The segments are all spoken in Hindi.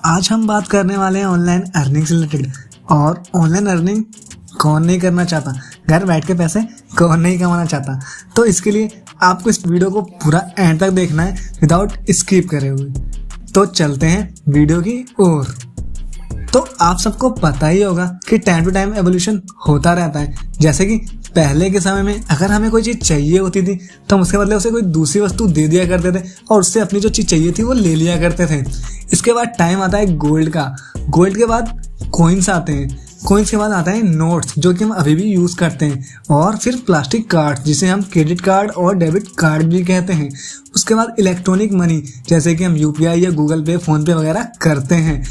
आज हम बात करने वाले हैं ऑनलाइन अर्निंग से रिलेटेड। और ऑनलाइन अर्निंग कौन नहीं करना चाहता, घर बैठ के पैसे कौन नहीं कमाना चाहता। तो इसके लिए आपको इस वीडियो को पूरा एंड तक देखना है विदाउट स्किप करे हुए। तो चलते हैं वीडियो की ओर। तो आप सबको पता ही होगा कि टाइम टू टाइम एवोल्यूशन होता रहता है। जैसे कि पहले के समय में अगर हमें कोई चीज़ चाहिए होती थी तो हम उसके बदले उसे कोई दूसरी वस्तु दे दिया करते थे और उससे अपनी जो चीज़ चाहिए थी वो ले लिया करते थे। इसके बाद टाइम आता है गोल्ड का। गोल्ड के बाद कॉइन्स आते हैं। कॉइन्स के बाद आता है नोट्स, जो कि हम अभी भी यूज़ करते हैं। और फिर प्लास्टिक कार्ड, जिसे हम क्रेडिट कार्ड और डेबिट कार्ड भी कहते हैं। उसके बाद इलेक्ट्रॉनिक मनी, जैसे कि हम यूपीआई या गूगल पे, फोन पे वगैरह करते हैं।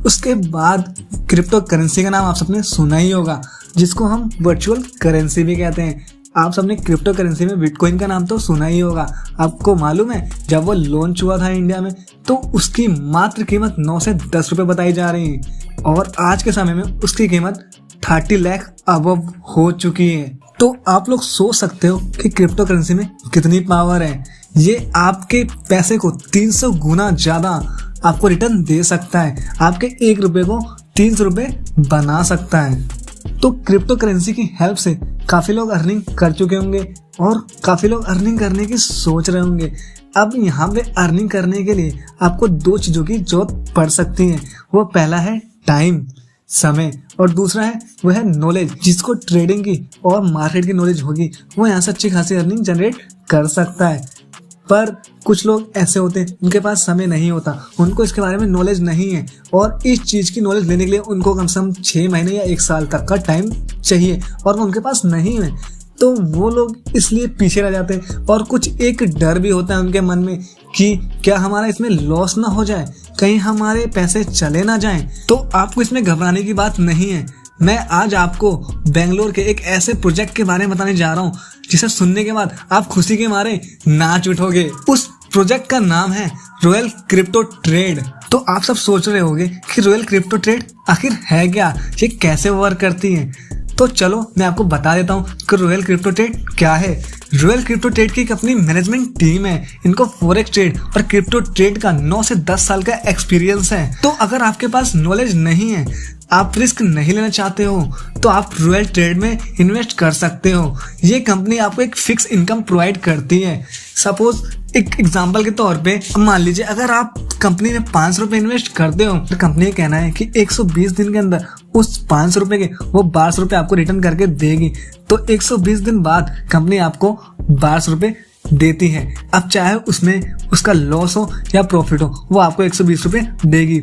उसके बाद क्रिप्टो करेंसी का नाम आप सबने सुना ही होगा, जिसको हम वर्चुअल करेंसी भी कहते हैं। आप सबने क्रिप्टो करेंसी में बिटकॉइन का नाम तो सुना ही होगा। आपको मालूम है जब वो लॉन्च हुआ था इंडिया में तो उसकी मात्र कीमत 9 से 10 रुपए बताई जा रही है और आज के समय में उसकी कीमत 30 लाख अबव हो चुकी है। तो आप लोग सोच सकते हो कि क्रिप्टो करेंसी में कितनी पावर है। ये आपके पैसे को 300 गुना ज्यादा आपको रिटर्न दे सकता है। आपके 1 रुपए को 300 रुपए बना सकता है। तो क्रिप्टो करेंसी की हेल्प से काफ़ी लोग अर्निंग कर चुके होंगे और काफ़ी लोग अर्निंग करने की सोच रहे होंगे। अब यहाँ पे अर्निंग करने के लिए आपको 2 चीज़ों की जरूरत पड़ सकती है। वो पहला है टाइम, समय, और दूसरा है वो है नॉलेज। जिसको ट्रेडिंग की और मार्केट की नॉलेज होगी वो यहाँ से अच्छी खासी अर्निंग जनरेट कर सकता है। पर कुछ लोग ऐसे होते हैं उनके पास समय नहीं होता, उनको इसके बारे में नॉलेज नहीं है और इस चीज़ की नॉलेज लेने के लिए उनको कम से कम 6 महीने या 1 साल तक का टाइम चाहिए और वो उनके पास नहीं है। तो वो लोग इसलिए पीछे रह जाते हैं और कुछ एक डर भी होता है उनके मन में कि क्या हमारा इसमें लॉस ना हो जाए, कहीं हमारे पैसे चले ना जाएं। तो आपको इसमें घबराने की बात नहीं है। मैं आज आपको बेंगलोर के एक ऐसे प्रोजेक्ट के बारे में बताने जा रहा हूँ जिसे सुनने के बाद आप खुशी के मारे नाच उठोगे। उस प्रोजेक्ट का नाम है रॉयल क्रिप्टो ट्रेड। तो आप सब सोच रहे होंगे कि रॉयल क्रिप्टो ट्रेड आखिर है क्या, ये कैसे वर्क करती है। तो चलो मैं आपको बता देता हूँ कि रॉयल क्रिप्टो ट्रेड क्या है। रॉयल क्रिप्टो ट्रेड की एक अपनी मैनेजमेंट टीम है। इनको फॉरेक्स ट्रेड और क्रिप्टो ट्रेड का 9 से 10 साल का एक्सपीरियंस है। तो अगर आपके पास नॉलेज नहीं है, आप रिस्क नहीं लेना चाहते हो, तो आप रॉयल ट्रेड में इन्वेस्ट कर सकते हो। ये कंपनी आपको एक फिक्स इनकम प्रोवाइड करती है। सपोज एक एग्जांपल के तौर पे मान लीजिए अगर आप कंपनी में 500 रुपए इन्वेस्ट करते हो तो कंपनी का कहना है कि 120 दिन के अंदर उस 500 रुपए के वो 1200 रुपए आपको रिटर्न करके देगी। तो 120 दिन बाद कंपनी आपको 1200 रुपए देती है। अब चाहे उसमें उसका लॉस हो या प्रॉफिट हो, वो आपको 120 रुपए देगी।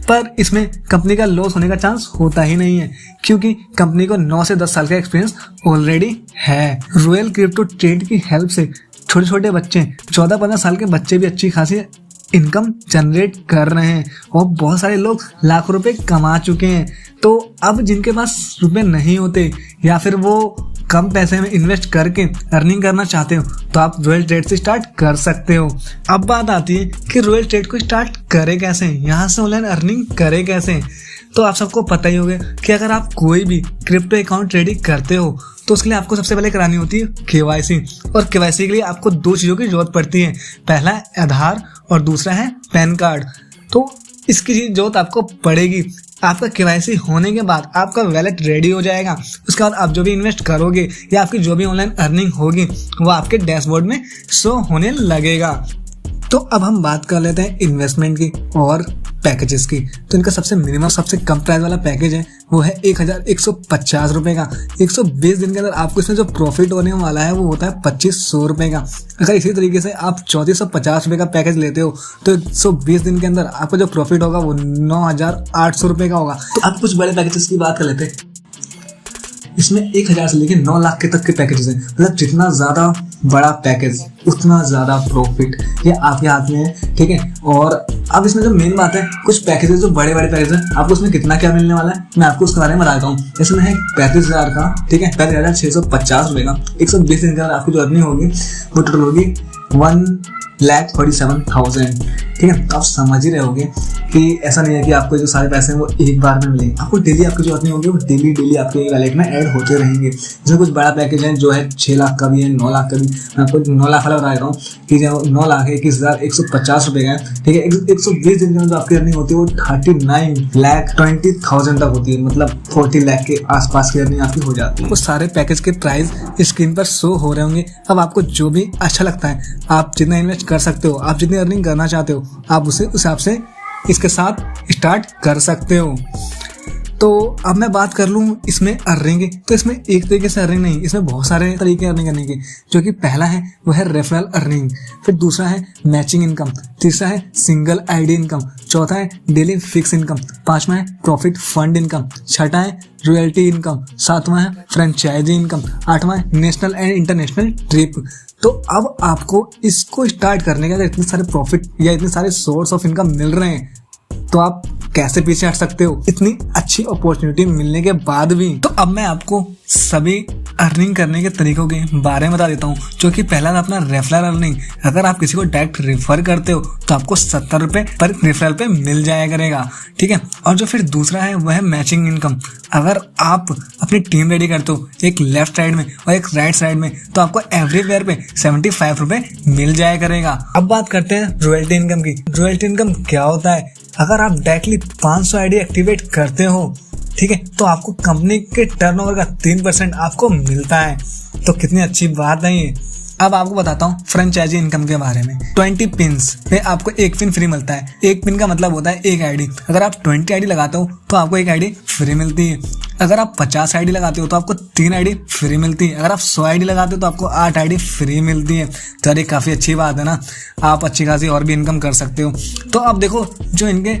पर इसमें कंपनी का लॉस होने का चांस होता ही नहीं है क्योंकि कंपनी को 9 से 10 साल का एक्सपीरियंस ऑलरेडी है। रॉयल क्रिप्टो ट्रेड की हेल्प से छोटे छोटे बच्चे, 14-15 साल के बच्चे भी अच्छी खासी इनकम जनरेट कर रहे हैं और बहुत सारे लोग लाखों रुपए कमा चुके हैं। तो अब जिनके पास रुपए नहीं होते या फिर वो कम पैसे में इन्वेस्ट करके अर्निंग करना चाहते हो तो आप रॉयल ट्रेड से स्टार्ट कर सकते हो। अब बात आती है कि रॉयल ट्रेड को स्टार्ट करे कैसे, यहाँ से ऑनलाइन अर्निंग करे कैसे। तो आप सबको पता ही होगा कि अगर आप कोई भी क्रिप्टो अकाउंट ट्रेडिंग करते हो तो उसके लिए आपको सबसे पहले करानी होती है केवाईसी। और केवाईसी के लिए आपको 2 चीज़ों की जरूरत पड़ती है। पहला है आधार और दूसरा है पैन कार्ड। तो इसकी जरूरत आपको पड़ेगी। आपका केवाईसी होने के बाद आपका वैलेट रेडी हो जाएगा। उसके बाद आप जो भी इन्वेस्ट करोगे या आपकी जो भी ऑनलाइन अर्निंग होगी वो आपके डैशबोर्ड में शो होने लगेगा। तो अब हम बात कर लेते हैं इन्वेस्टमेंट की और पैकेजेस की। तो इनका सबसे मिनिमम, सबसे कम प्राइस वाला पैकेज है वो है 1150 रुपए का। 120 दिन के अंदर आपको इसमें जो प्रॉफिट होने वाला है वो होता है 2500 रुपए का। अगर इसी तरीके से आप 3450 रुपए का पैकेज लेते हो तो 120 दिन के अंदर आपको जो प्रॉफिट होगा वो 9800 रुपए का होगा। तो अब कुछ बड़े पैकेजेस की बात कर लेते हैं। इसमें 1000 से लेकर 9 लाख के तक के पैकेजेस हैं। मतलब जितना ज्यादा बड़ा पैकेज उतना ज्यादा प्रॉफिट, ये आपके हाथ में है। ठीक है। और अब इसमें जो मेन बात है, कुछ पैकेजेस जो बड़े बड़े पैकेज हैं, आपको उसमें कितना क्या मिलने वाला है मैं आपको उसके बारे में बताता हूँ। इसमें है 35,000 का, ठीक है, 35,650 रुपए का। 120 दिन के अंदर आपकी जो अर्निंग होगी वो टोटल होगी 1,47,000। ठीक है, तो आप समझ ही रहे होगे कि ऐसा नहीं है कि आपको जो सारे पैसे हैं वो एक बार में मिलेंगे। आपको डेली आपकी जो अर्निंग होगी वो डेली आपके वैलेट में ऐड होते रहेंगे। इसमें कुछ बड़ा पैकेज है जो है 6 लाख का भी है, 9 लाख का भी। मैं आपको 9 लाख वाला बता देता हूँ कि जो 9,21,150 रुपये का है। ठीक है, 120 दिन में जो आपकी अर्निंग होती है वो 39,20,000 तक होती है, मतलब 40 लाख के आसपास की अर्निंग आपकी हो जाती है। वो सारे पैकेज के प्राइस स्क्रीन पर शो हो रहे होंगे। अब आपको जो भी अच्छा लगता है, आप जितना इन्वेस्ट कर सकते हो, आप जितनी अर्निंग करना चाहते हो, आप उसे उस हिसाब से इसके साथ स्टार्ट कर सकते हो। तो अब मैं बात कर लूँ इसमें अर्निंग, तो इसमें एक तरीके से अर्निंग नहीं, इसमें बहुत सारे तरीके अर्निंग करने के, जो कि पहला है वो है रेफरल अर्निंग, फिर दूसरा है मैचिंग इनकम, तीसरा है सिंगल आईडी इनकम, चौथा है डेली फिक्स इनकम, पांचवा है प्रॉफिट फंड इनकम, छठा है रॉयल्टी इनकम, सातवां है फ्रेंचाइजी इनकम, आठवां है नेशनल एंड इंटरनेशनल ट्रिप। तो अब आपको इसको स्टार्ट करने के इतने सारे प्रॉफिट या इतने सारे सोर्स ऑफ इनकम मिल रहे हैं, तो आप कैसे पीछे हट सकते हो इतनी अच्छी अपॉर्चुनिटी मिलने के बाद भी। तो अब मैं आपको सभी अर्निंग करने के तरीकों के बारे में बता देता हूँ, जो कि पहला था अपना रेफरल अर्निंग। अगर आप किसी को डायरेक्ट रेफर करते हो तो आपको 70 रुपये पर रेफरल पे मिल जाया करेगा। ठीक है, और जो फिर दूसरा है वह है मैचिंग इनकम। अगर आप अपनी टीम रेडी करते हो एक लेफ्ट साइड में और एक राइट साइड में, तो आपको एवरीवेयर पे 75 रुपये मिल जाया करेगा। अब बात करते हैं रॉयल्टी इनकम की। रॉयल्टी इनकम क्या होता है? अगर आप डायरेक्टली 500 आईडी एक्टिवेट करते हो, ठीक है, तो आपको कंपनी के टर्नओवर का 3% आपको मिलता है। तो कितनी अच्छी बात है ये। अब आपको बताता हूँ फ्रेंचाइजी इनकम के बारे में। 20 पिन्स पे आपको एक पिन फ्री मिलता है। एक पिन का मतलब होता है एक आईडी। अगर आप 20 आईडी लगाते हो तो आपको एक आईडी फ्री मिलती है। अगर आप 50 आईडी लगाते हो तो आपको 3 आईडी फ्री मिलती है। अगर आप 100 आईडी लगाते हो तो आपको 8 आईडी फ्री मिलती है। तो ये काफ़ी अच्छी बात है ना, आप अच्छी खासी और भी इनकम कर सकते हो। तो अब देखो जो इनके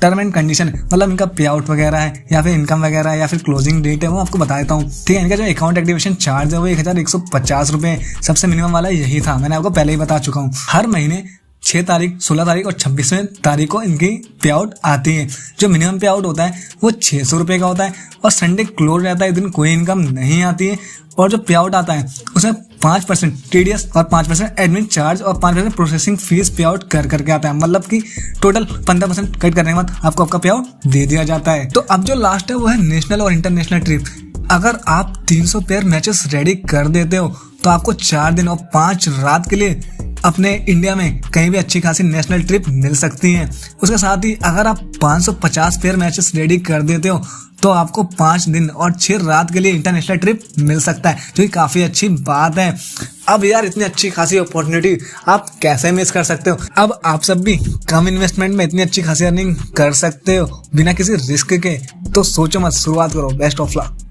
टर्म एंड कंडीशन, मतलब इनका पे आउट वगैरह है या फिर इनकम वगैरह है या फिर क्लोजिंग डेट है, वो आपको बता देता हूँ। ठीक है, इनका जो अकाउंट एक्टिवेशन चार्ज है वो 1150 रुपये सबसे मिनिमम वाला यही था, मैंने आपको पहले ही बता चुका हूँ। हर महीने 6 तारीख, 16 तारीख और 26वें तारीख को इनकी पे आउट आती है। जो मिनिमम पे आउट होता है वो 600 रुपये का होता है और संडे क्लोज रहता है, इस दिन कोई इनकम नहीं आती है। और जो पे आउट आता है उसमें 5% टीडीएस और 5% एडमिन चार्ज और 5% प्रोसेसिंग फीस पे आउट कर करके आता है, मतलब कि टोटल 15% कट करने के बाद आपको आपका पे आउट दे दिया जाता है। तो अब जो लास्ट है वो है नेशनल और इंटरनेशनल ट्रिप। अगर आप 300 पेयर मैचेस रेडी कर देते हो तो आपको 4 दिन और 5 रात के लिए अपने इंडिया में कहीं भी अच्छी खासी नेशनल ट्रिप मिल सकती है। उसके साथ ही अगर आप 550 पेयर मैचेस रेडी कर देते हो तो आपको 5 दिन और 6 रात के लिए इंटरनेशनल ट्रिप मिल सकता है, जो कि काफ़ी अच्छी बात है। अब यार इतनी अच्छी खासी अपॉर्चुनिटी आप कैसे मिस कर सकते हो। अब आप सब भी कम इन्वेस्टमेंट में इतनी अच्छी खासी अर्निंग कर सकते हो बिना किसी रिस्क के। तो सोचो मत, शुरुआत करो। Best of luck.